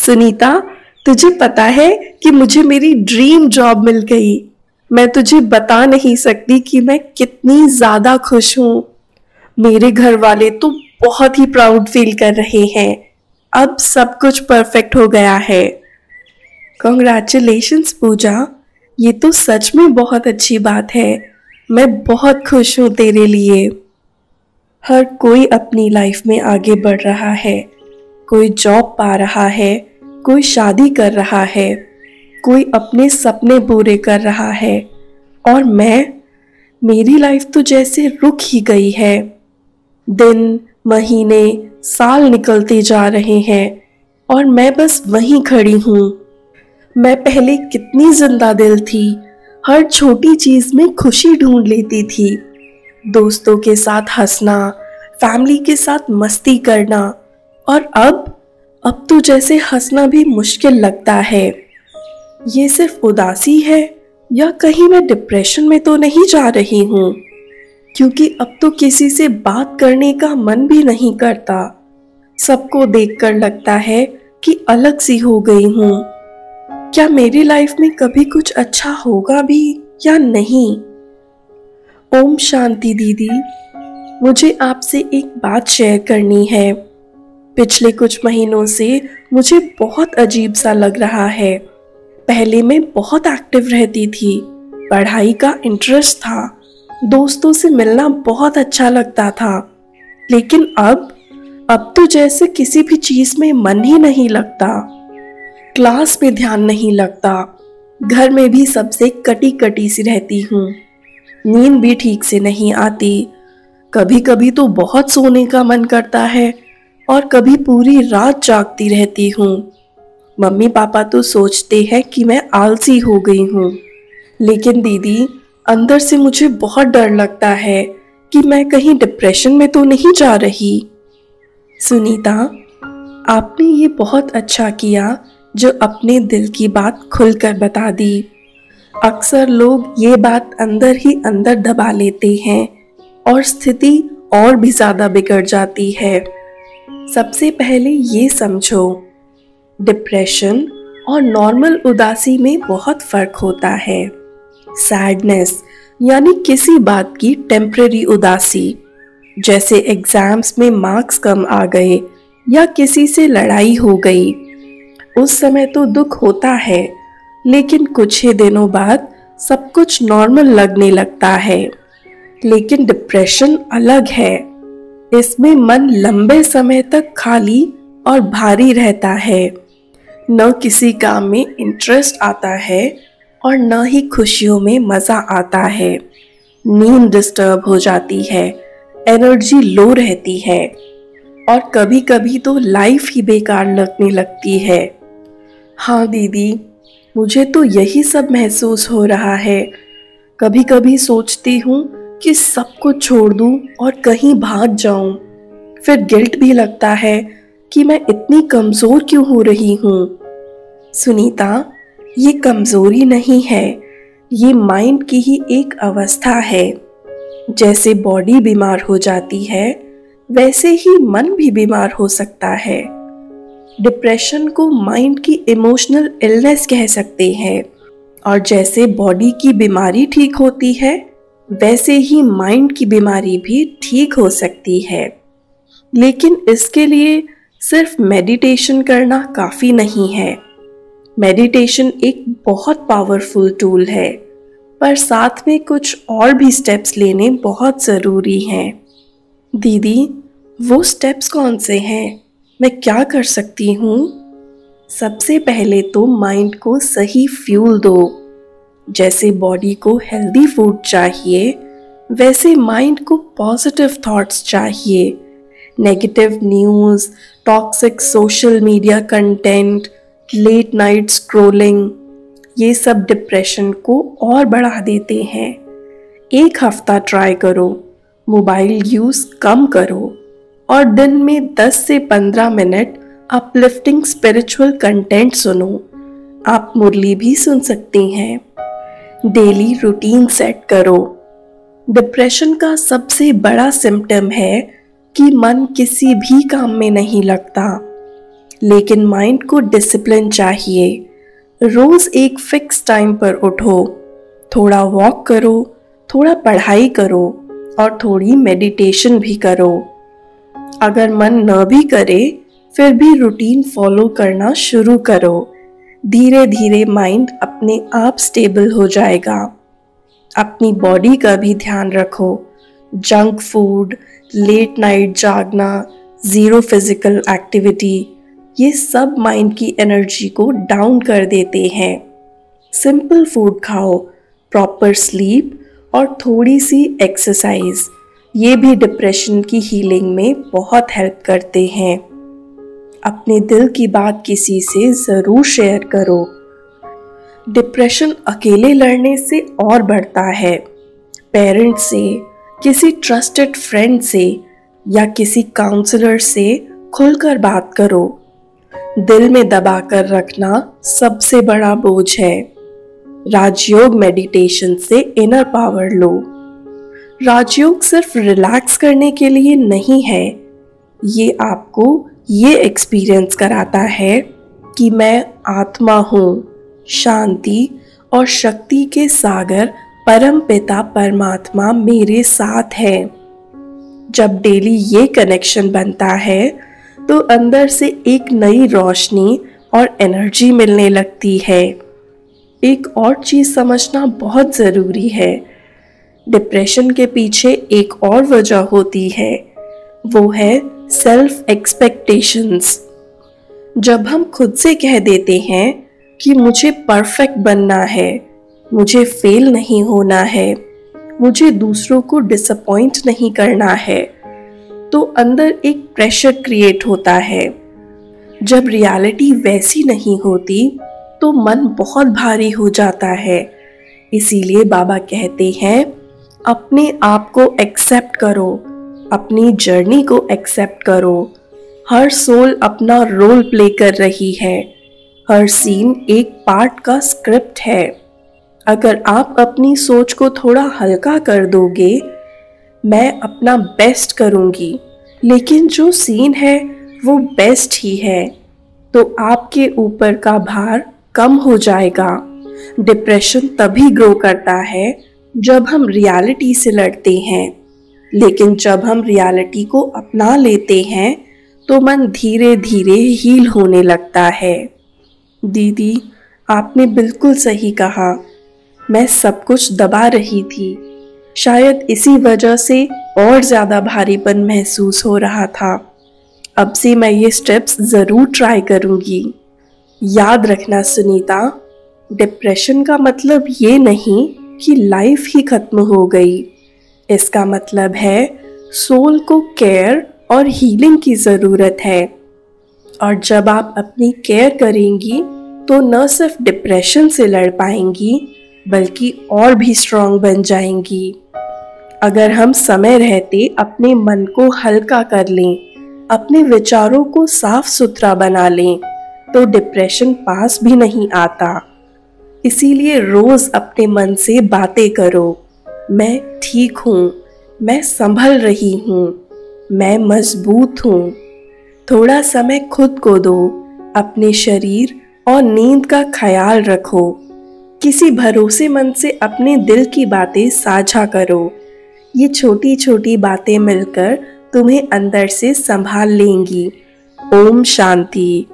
सुनीता, तुझे पता है कि मुझे मेरी ड्रीम जॉब मिल गई। मैं तुझे बता नहीं सकती कि मैं कितनी ज्यादा खुश हूँ। मेरे घर वाले तो बहुत ही प्राउड फील कर रहे हैं। अब सब कुछ परफेक्ट हो गया है। कॉन्ग्रेचुलेशंस पूजा, ये तो सच में बहुत अच्छी बात है। मैं बहुत खुश हूँ तेरे लिए। हर कोई अपनी लाइफ में आगे बढ़ रहा है। कोई जॉब पा रहा है, कोई शादी कर रहा है, कोई अपने सपने पूरे कर रहा है, और मेरी लाइफ तो जैसे रुक ही गई है। दिन, महीने, साल निकलते जा रहे हैं और मैं बस वहीं खड़ी हूँ। मैं पहले कितनी जिंदा दिल थी, हर छोटी चीज में खुशी ढूंढ लेती थी। दोस्तों के साथ हंसना, फैमिली के साथ मस्ती करना, और अब तो जैसे हंसना भी मुश्किल लगता है। ये सिर्फ उदासी है या कहीं मैं डिप्रेशन में तो नहीं जा रही हूँ? क्योंकि अब तो किसी से बात करने का मन भी नहीं करता। सबको देखकर लगता है कि अलग सी हो गई हूँ। क्या मेरी लाइफ में कभी कुछ अच्छा होगा भी या नहीं? ओम शांति दीदी, मुझे आपसे एक बात शेयर करनी है। पिछले कुछ महीनों से मुझे बहुत अजीब सा लग रहा है। पहले मैं बहुत एक्टिव रहती थी, पढ़ाई का इंटरेस्ट था, दोस्तों से मिलना बहुत अच्छा लगता था, लेकिन अब तो जैसे किसी भी चीज में मन ही नहीं लगता। क्लास में ध्यान नहीं लगता, घर में भी सबसे कटी कटी सी रहती हूँ, नींद भी ठीक से नहीं आती। कभी कभी तो बहुत सोने का मन करता है और कभी पूरी रात जागती रहती हूँ। मम्मी पापा तो सोचते हैं कि मैं आलसी हो गई हूँ, लेकिन दीदी अंदर से मुझे बहुत डर लगता है कि मैं कहीं डिप्रेशन में तो नहीं जा रही। सुनीता, आपने ये बहुत अच्छा किया जो अपने दिल की बात खुलकर बता दी। अक्सर लोग ये बात अंदर ही अंदर दबा लेते हैं और स्थिति और भी ज्यादा बिगड़ जाती है। सबसे पहले ये समझो, डिप्रेशन और नॉर्मल उदासी में बहुत फर्क होता है। सैडनेस यानी किसी बात की टेम्परेरी उदासी, जैसे एग्जाम्स में मार्क्स कम आ गए या किसी से लड़ाई हो गई, उस समय तो दुख होता है, लेकिन कुछ ही दिनों बाद सब कुछ नॉर्मल लगने लगता है। लेकिन डिप्रेशन अलग है। इसमें मन लंबे समय तक खाली और भारी रहता है। न किसी काम में इंटरेस्ट आता है और न ही खुशियों में मजा आता है। नींद डिस्टर्ब हो जाती है, एनर्जी लो रहती है, और कभी कभी तो लाइफ ही बेकार लगने लगती है। हाँ दीदी, मुझे तो यही सब महसूस हो रहा है। कभी कभी सोचती हूँ कि सब कुछ छोड़ दूँ और कहीं भाग जाऊँ। फिर गिल्ट भी लगता है कि मैं इतनी कमजोर क्यों हो रही हूँ। सुनीता, ये कमजोरी नहीं है, ये माइंड की ही एक अवस्था है। जैसे बॉडी बीमार हो जाती है, वैसे ही मन भी बीमार हो सकता है। डिप्रेशन को माइंड की इमोशनल इलनेस कह सकते हैं, और जैसे बॉडी की बीमारी ठीक होती है, वैसे ही माइंड की बीमारी भी ठीक हो सकती है। लेकिन इसके लिए सिर्फ मेडिटेशन करना काफी नहीं है। मेडिटेशन एक बहुत पावरफुल टूल है, पर साथ में कुछ और भी स्टेप्स लेने बहुत ज़रूरी हैं। दीदी, वो स्टेप्स कौन से हैं? मैं क्या कर सकती हूँ? सबसे पहले तो माइंड को सही फ्यूल दो। जैसे बॉडी को हेल्दी फूड चाहिए, वैसे माइंड को पॉजिटिव थॉट्स चाहिए। Negative news, toxic social media content, late night scrolling, ये सब डिप्रेशन को और बढ़ा देते हैं। एक हफ्ता ट्राई करो, मोबाइल यूज़ कम करो, और दिन में 10 से 15 मिनट अपलिफ्टिंग स्पिरिचुअल कंटेंट सुनो। आप मुरली भी सुन सकते हैं। डेली रूटीन सेट करो। डिप्रेशन का सबसे बड़ा सिम्टम है कि मन किसी भी काम में नहीं लगता। लेकिन माइंड को डिसिप्लिन चाहिए। रोज एक फिक्स टाइम पर उठो, थोड़ा वॉक करो, थोड़ा पढ़ाई करो और थोड़ी मेडिटेशन भी करो। अगर मन न भी करे फिर भी रूटीन फॉलो करना शुरू करो। धीरे धीरे माइंड अपने आप स्टेबल हो जाएगा। अपनी बॉडी का भी ध्यान रखो। जंक फूड, लेट नाइट जागना, ज़ीरो फिजिकल एक्टिविटी, ये सब माइंड की एनर्जी को डाउन कर देते हैं। सिंपल फूड खाओ, प्रॉपर स्लीप और थोड़ी सी एक्सरसाइज, ये भी डिप्रेशन की हीलिंग में बहुत हेल्प करते हैं। अपने दिल की बात किसी से ज़रूर शेयर करो। डिप्रेशन अकेले लड़ने से और बढ़ता है। पेरेंट्स से, किसी ट्रस्टेड फ्रेंड से या किसी काउंसलर से खुलकर बात करो। दिल में दबाकर रखना सबसे बड़ा बोझ है। राजयोग मेडिटेशन से इनर पावर लो। राजयोग सिर्फ रिलैक्स करने के लिए नहीं है, ये आपको ये एक्सपीरियंस कराता है कि मैं आत्मा हूँ, शांति और शक्ति के सागर परम पिता परमात्मा मेरे साथ है। जब डेली ये कनेक्शन बनता है तो अंदर से एक नई रोशनी और एनर्जी मिलने लगती है। एक और चीज़ समझना बहुत ज़रूरी है। डिप्रेशन के पीछे एक और वजह होती है, वो है सेल्फ एक्सपेक्टेशंस। जब हम खुद से कह देते हैं कि मुझे परफेक्ट बनना है, मुझे फेल नहीं होना है, मुझे दूसरों को डिसअपॉइंट नहीं करना है, तो अंदर एक प्रेशर क्रिएट होता है। जब रियलिटी वैसी नहीं होती तो मन बहुत भारी हो जाता है। इसीलिए बाबा कहते हैं, अपने आप को एक्सेप्ट करो, अपनी जर्नी को एक्सेप्ट करो। हर सोल अपना रोल प्ले कर रही है। हर सीन एक पार्ट का स्क्रिप्ट है। अगर आप अपनी सोच को थोड़ा हल्का कर दोगे, मैं अपना बेस्ट करूंगी, लेकिन जो सीन है वो बेस्ट ही है, तो आपके ऊपर का भार कम हो जाएगा। डिप्रेशन तभी ग्रो करता है जब हम रियलिटी से लड़ते हैं, लेकिन जब हम रियलिटी को अपना लेते हैं तो मन धीरे धीरे हील होने लगता है। दीदी, आपने बिल्कुल सही कहा। मैं सब कुछ दबा रही थी, शायद इसी वजह से और ज़्यादा भारीपन महसूस हो रहा था। अब से मैं ये स्टेप्स ज़रूर ट्राई करूँगी। याद रखना सुनीता, डिप्रेशन का मतलब ये नहीं कि लाइफ ही खत्म हो गई। इसका मतलब है सोल को केयर और हीलिंग की ज़रूरत है। और जब आप अपनी केयर करेंगी तो न सिर्फ डिप्रेशन से लड़ पाएंगी बल्कि और भी स्ट्रांग बन जाएंगी। अगर हम समय रहते अपने मन को हल्का कर लें, अपने विचारों को साफ सुथरा बना लें, तो डिप्रेशन पास भी नहीं आता। इसीलिए रोज अपने मन से बातें करो। मैं ठीक हूँ, मैं संभल रही हूँ, मैं मजबूत हूँ। थोड़ा समय खुद को दो, अपने शरीर और नींद का ख्याल रखो। किसी भरोसेमंद से अपने दिल की बातें साझा करो। ये छोटी छोटी बातें मिलकर तुम्हें अंदर से संभाल लेंगी। ओम शांति।